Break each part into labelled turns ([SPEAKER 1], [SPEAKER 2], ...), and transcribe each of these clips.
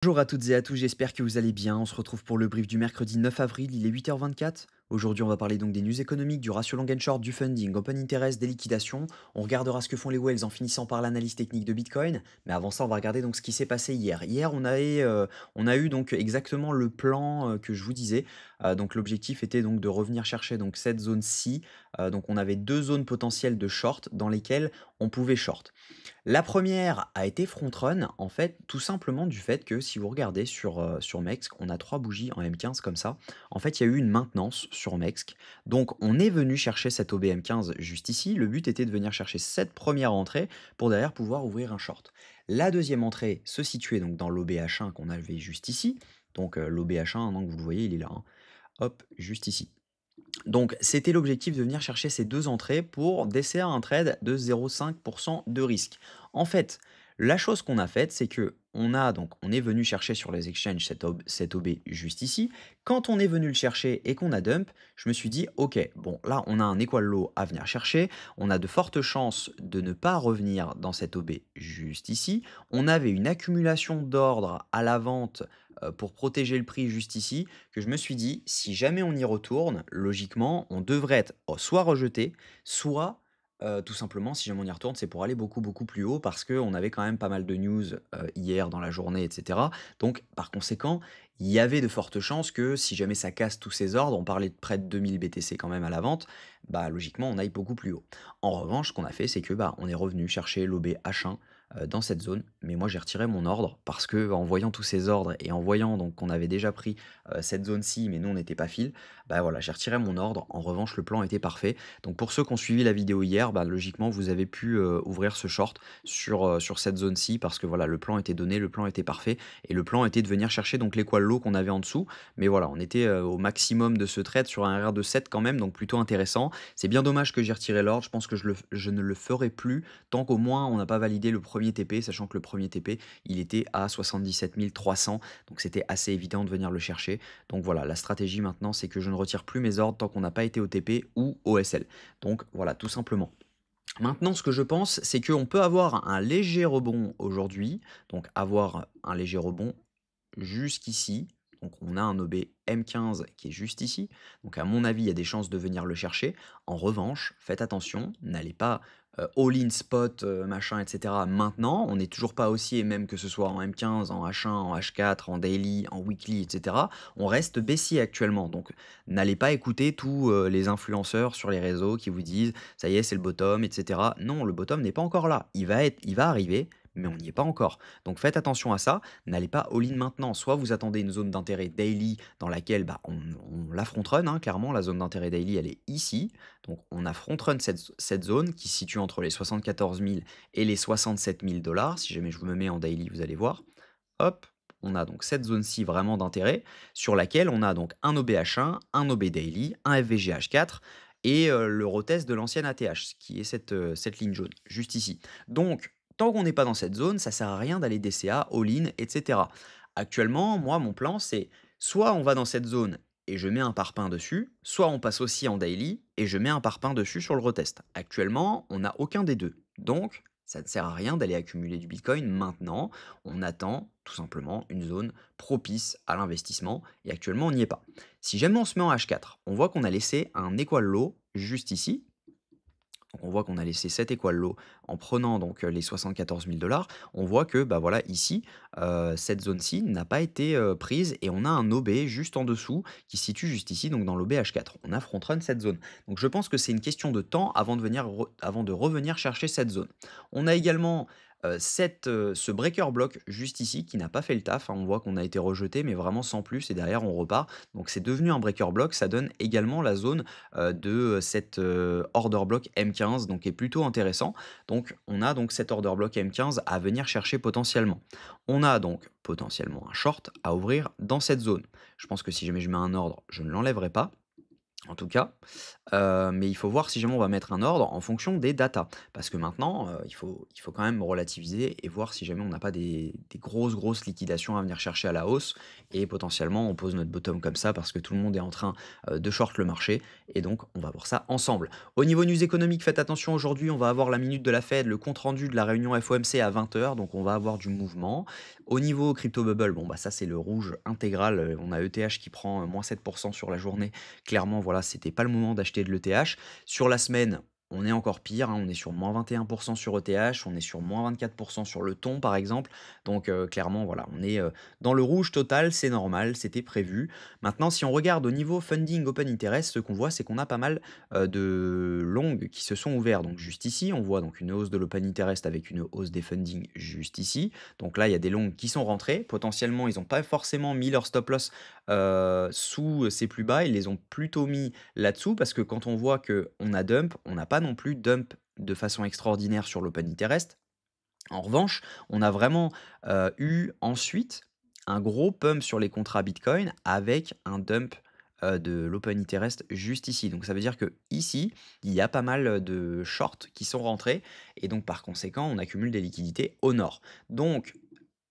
[SPEAKER 1] Bonjour à toutes et à tous, j'espère que vous allez bien. On se retrouve pour le brief du mercredi 9 avril, il est 8h24. Aujourd'hui, on va parler donc des news économiques, du ratio long and short, du funding, open interest, des liquidations. On regardera ce que font les whales en finissant par l'analyse technique de Bitcoin. Mais avant ça, on va regarder donc ce qui s'est passé hier. Hier, on a eu donc exactement le plan que je vous disais. Donc l'objectif était donc de revenir chercher donc cette zone-ci. Donc on avait deux zones potentielles de short dans lesquelles on pouvait short. La première a été front run, en fait, tout simplement du fait que si vous regardez sur Mex, on a 3 bougies en M15 comme ça. En fait, il y a eu une maintenance sur Mex. Donc, on est venu chercher cette OBM15 juste ici. Le but était de venir chercher cette première entrée pour derrière pouvoir ouvrir un short. La deuxième entrée se situait donc dans l'OBH1 qu'on avait juste ici. Donc, l'OBH1, donc vous le voyez, il est là, hein. Hop, juste ici. Donc, c'était l'objectif de venir chercher ces deux entrées pour desserrer un trade de 0,5% de risque. En fait, la chose qu'on a faite, c'est que on est venu chercher sur les exchanges cet OB juste ici. Quand on est venu le chercher et qu'on a dump, je me suis dit, ok, bon, là, on a un equal low à venir chercher. On a de fortes chances de ne pas revenir dans cet OB juste ici. On avait une accumulation d'ordre à la vente pour protéger le prix juste ici que je me suis dit, si jamais on y retourne, logiquement, on devrait être soit rejeté, soit tout simplement, si jamais on y retourne, c'est pour aller beaucoup, beaucoup plus haut parce qu'on avait quand même pas mal de news hier dans la journée, etc. Donc, par conséquent, il y avait de fortes chances que si jamais ça casse tous ces ordres, on parlait de près de 2000 BTC quand même à la vente, bah logiquement, on aille beaucoup plus haut. En revanche, ce qu'on a fait, c'est que bah, on est revenu chercher l'OB H1 dans cette zone, mais moi j'ai retiré mon ordre parce que en voyant tous ces ordres et en voyant donc qu'on avait déjà pris cette zone-ci, mais nous on n'était pas fil, bah voilà, j'ai retiré mon ordre. En revanche, le plan était parfait. Donc pour ceux qui ont suivi la vidéo hier, bah logiquement vous avez pu ouvrir ce short sur cette zone-ci parce que voilà, le plan était donné, le plan était parfait et le plan était de venir chercher donc l'équal low qu'on avait en dessous. Mais voilà, on était au maximum de ce trade sur un RR de 7 quand même, donc plutôt intéressant. C'est bien dommage que j'ai retiré l'ordre. Je pense que je ne le ferai plus tant qu'au moins on n'a pas validé le premier TP, sachant que le premier TP il était à 77 300, donc c'était assez évident de venir le chercher. Donc voilà, la stratégie maintenant, c'est que je ne retire plus mes ordres tant qu'on n'a pas été au TP ou au SL. Donc voilà, tout simplement. Maintenant, ce que je pense, c'est qu'on peut avoir un léger rebond aujourd'hui, donc avoir un léger rebond jusqu'ici. Donc on a un OB M15 qui est juste ici. Donc à mon avis, il y a des chances de venir le chercher. En revanche, faites attention, n'allez pas all-in spot, machin, etc. Maintenant, on n'est toujours pas haussier, même que ce soit en M15, en H1, en H4, en daily, en weekly, etc. On reste baissier actuellement. Donc n'allez pas écouter tous les influenceurs sur les réseaux qui vous disent ça y est, c'est le bottom, etc. Non, le bottom n'est pas encore là. Il va arriver, mais on n'y est pas encore. Donc faites attention à ça. N'allez pas all-in maintenant. Soit vous attendez une zone d'intérêt daily dans laquelle bah, on la front run, hein, clairement. La zone d'intérêt daily, elle est ici. Donc on a front run cette zone qui se situe entre les 74 000 et les 67 000 dollars. Si jamais je vous me mets en daily, vous allez voir. Hop, on a donc cette zone-ci vraiment d'intérêt sur laquelle on a donc un OBH1, un OB daily, un FVGH4 et le retest de l'ancienne ATH, qui est cette ligne jaune, juste ici. Donc, tant qu'on n'est pas dans cette zone, ça sert à rien d'aller DCA, all-in, etc. Actuellement, moi, mon plan, c'est soit on va dans cette zone et je mets un parpaing dessus, soit on passe aussi en daily et je mets un parpaing dessus sur le retest. Actuellement, on n'a aucun des deux. Donc, ça ne sert à rien d'aller accumuler du Bitcoin maintenant. On attend tout simplement une zone propice à l'investissement et actuellement, on n'y est pas. Si jamais on se met en H4, on voit qu'on a laissé un equal low juste ici. Donc on voit qu'on a laissé cet equal low en prenant donc les 74 000 dollars. On voit que bah voilà ici, cette zone-ci n'a pas été prise et on a un OB juste en dessous qui se situe juste ici, donc dans l'OB H4. On a front run cette zone. Donc je pense que c'est une question de temps avant avant de revenir chercher cette zone. On a également ce breaker block juste ici qui n'a pas fait le taf, hein. On voit qu'on a été rejeté mais vraiment sans plus et derrière on repart. Donc c'est devenu un breaker block. Ça donne également la zone de cette order block M15, donc qui est plutôt intéressant. Donc on a donc cet order block M15 à venir chercher potentiellement. On a donc potentiellement un short à ouvrir dans cette zone. Je pense que si jamais je mets un ordre, je ne l'enlèverai pas. en tout cas. Mais il faut voir si jamais on va mettre un ordre en fonction des datas. Parce que maintenant, il faut quand même relativiser et voir si jamais on n'a pas des grosses, grosses liquidations à venir chercher à la hausse et potentiellement on pose notre bottom comme ça parce que tout le monde est en train, de short le marché et donc on va voir ça ensemble. Au niveau news économique, faites attention aujourd'hui, on va avoir la minute de la Fed, le compte rendu de la réunion FOMC à 20 h, donc on va avoir du mouvement. Au niveau crypto bubble, bon, bah, ça c'est le rouge intégral, on a ETH qui prend, -7 sur la journée. Clairement, voilà, c'était pas le moment d'acheter de l'ETH. Sur la semaine, on est encore pire, hein, on est sur -21 sur ETH, on est sur -24 sur le thon, par exemple. Donc, clairement, voilà, on est dans le rouge total, c'est normal, c'était prévu. Maintenant, si on regarde au niveau funding open interest, ce qu'on voit, c'est qu'on a pas mal de longues qui se sont ouverts. Donc, juste ici, on voit donc une hausse de l'open interest avec une hausse des funding juste ici. Donc là, il y a des longues qui sont rentrées. Potentiellement, ils n'ont pas forcément mis leur stop loss sous ces plus bas, ils les ont plutôt mis là-dessous parce que quand on voit qu'on a dump, on n'a pas non plus dump de façon extraordinaire sur l'open interest. En revanche, on a vraiment, eu ensuite un gros pump sur les contrats Bitcoin avec un dump, de l'open interest juste ici. Donc ça veut dire que ici, il y a pas mal, de shorts qui sont rentrés et donc par conséquent, on accumule des liquidités au nord. Donc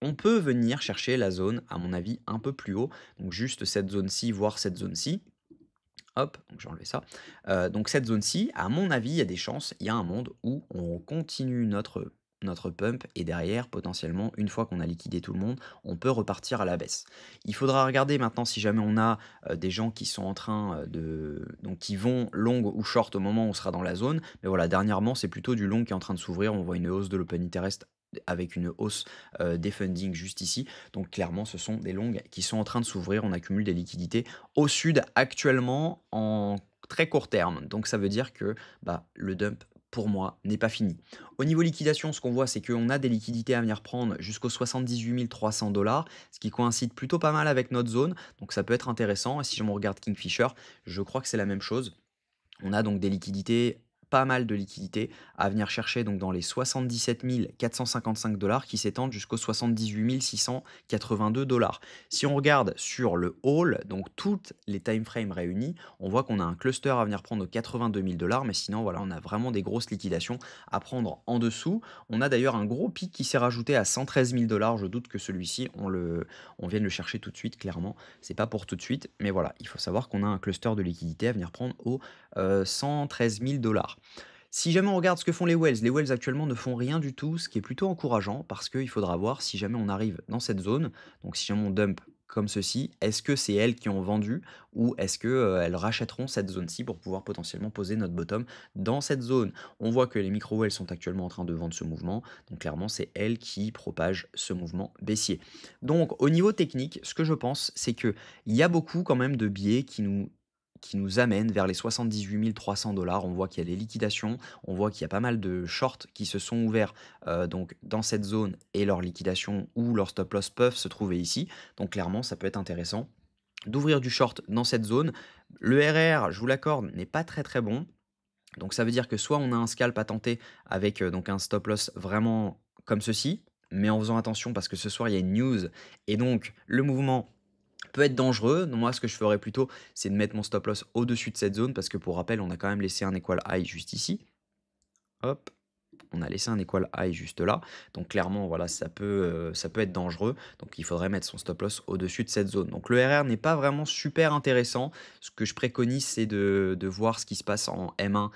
[SPEAKER 1] on peut venir chercher la zone, à mon avis, un peu plus haut, donc juste cette zone-ci, voire cette zone-ci. Hop, donc j'ai enlevé ça. Donc cette zone-ci, à mon avis, il y a des chances, il y a un monde où on continue notre pump et derrière, potentiellement, une fois qu'on a liquidé tout le monde, on peut repartir à la baisse. Il faudra regarder maintenant si jamais on a des gens qui sont en train donc qui vont long ou short au moment où on sera dans la zone. Mais voilà, dernièrement, c'est plutôt du long qui est en train de s'ouvrir. On voit une hausse de l'open interest avec une hausse des funding juste ici. Donc clairement, ce sont des longues qui sont en train de s'ouvrir. On accumule des liquidités au sud actuellement en très court terme. Donc ça veut dire que bah, le dump pour moi n'est pas fini. Au niveau liquidation, ce qu'on voit, c'est qu'on a des liquidités à venir prendre jusqu'aux 78 300 dollars, ce qui coïncide plutôt pas mal avec notre zone. Donc ça peut être intéressant. Et si je me regarde Kingfisher, je crois que c'est la même chose. On a donc des liquidités, pas mal de liquidités à venir chercher donc dans les 77 455 dollars qui s'étendent jusqu'aux 78 682 dollars. Si on regarde sur le haul, donc toutes les time frames réunis, on voit qu'on a un cluster à venir prendre aux 82 000 dollars, mais sinon voilà, on a vraiment des grosses liquidations à prendre en dessous. On a d'ailleurs un gros pic qui s'est rajouté à 113 000 dollars. Je doute que celui-ci, on vienne le chercher tout de suite, clairement. C'est pas pour tout de suite, mais voilà, il faut savoir qu'on a un cluster de liquidités à venir prendre au 113 000 dollars. Si jamais on regarde ce que font les Wells actuellement ne font rien du tout, ce qui est plutôt encourageant parce qu'il faudra voir si jamais on arrive dans cette zone, donc si jamais on dump comme ceci, est-ce que c'est elles qui ont vendu ou est-ce que elles rachèteront cette zone-ci pour pouvoir potentiellement poser notre bottom dans cette zone. On voit que les micro-wells sont actuellement en train de vendre ce mouvement, donc clairement c'est elles qui propagent ce mouvement baissier. Donc au niveau technique, ce que je pense, c'est que il y a beaucoup quand même de biais qui nous amène vers les 78 300 dollars. On voit qu'il y a des liquidations, on voit qu'il y a pas mal de shorts qui se sont ouverts donc dans cette zone et leurs liquidations ou leurs stop loss peuvent se trouver ici. Donc clairement, ça peut être intéressant d'ouvrir du short dans cette zone. Le RR, je vous l'accorde, n'est pas très très bon. Donc ça veut dire que soit on a un scalp à tenter avec donc un stop loss vraiment comme ceci, mais en faisant attention parce que ce soir il y a une news et donc le mouvement peut être dangereux. Donc moi, ce que je ferais plutôt, c'est de mettre mon stop loss au-dessus de cette zone parce que pour rappel, on a quand même laissé un equal high juste ici. Hop, on a laissé un equal high juste là. Donc clairement, voilà, ça peut être dangereux. Donc il faudrait mettre son stop loss au-dessus de cette zone. Donc le RR n'est pas vraiment super intéressant. Ce que je préconise, c'est de voir ce qui se passe en M1,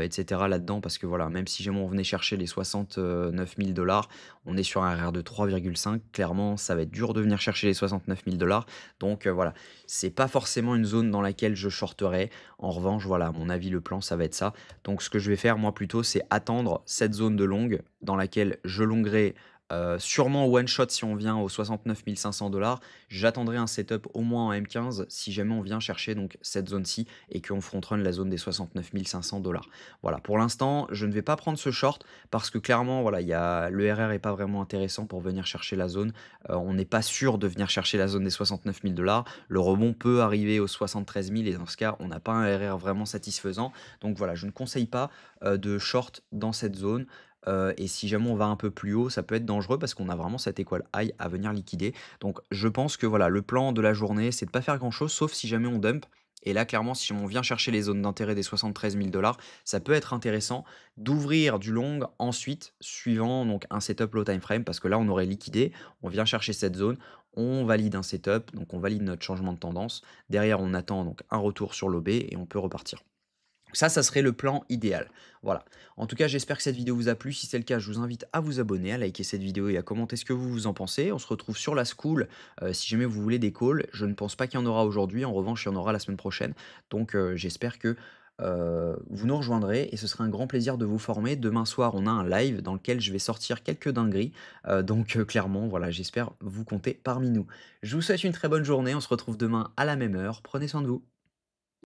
[SPEAKER 1] etc. là-dedans. Parce que voilà, même si jamais on venait chercher les 69 000 dollars, on est sur un RR de 3,5. Clairement, ça va être dur de venir chercher les 69 000 dollars. Donc voilà, c'est pas forcément une zone dans laquelle je shorterai. En revanche, voilà, à mon avis, le plan, ça va être ça. Donc ce que je vais faire moi plutôt, c'est attendre cette zone de longue dans laquelle je longuerai sûrement one shot si on vient aux 69 500 dollars. J'attendrai un setup au moins en M15 si jamais on vient chercher donc cette zone-ci et qu'on frontrun la zone des 69 500 dollars. Voilà, pour l'instant, je ne vais pas prendre ce short parce que clairement, voilà, le RR est pas vraiment intéressant pour venir chercher la zone. On n'est pas sûr de venir chercher la zone des 69 000 dollars. Le rebond peut arriver aux 73 000 et dans ce cas, on n'a pas un RR vraiment satisfaisant. Donc voilà, je ne conseille pas de short dans cette zone. Et si jamais on va un peu plus haut, ça peut être dangereux parce qu'on a vraiment cette équal high à venir liquider. Donc je pense que voilà, le plan de la journée, c'est de pas faire grand chose, sauf si jamais on dump. Et là, clairement, si on vient chercher les zones d'intérêt des 73 000 ça peut être intéressant d'ouvrir du long ensuite, suivant donc un setup low time frame, parce que là, on aurait liquidé, on vient chercher cette zone, on valide un setup, donc on valide notre changement de tendance. Derrière, on attend donc un retour sur l'OB et on peut repartir. Ça serait le plan idéal. Voilà. En tout cas, j'espère que cette vidéo vous a plu. Si c'est le cas, je vous invite à vous abonner, à liker cette vidéo et à commenter ce que vous en pensez. On se retrouve sur la school si jamais vous voulez des calls. Je ne pense pas qu'il y en aura aujourd'hui. En revanche, il y en aura la semaine prochaine. Donc, j'espère que vous nous rejoindrez et ce sera un grand plaisir de vous former. Demain soir, on a un live dans lequel je vais sortir quelques dingueries. Donc, clairement, voilà, j'espère vous compter parmi nous. Je vous souhaite une très bonne journée. On se retrouve demain à la même heure. Prenez soin de vous.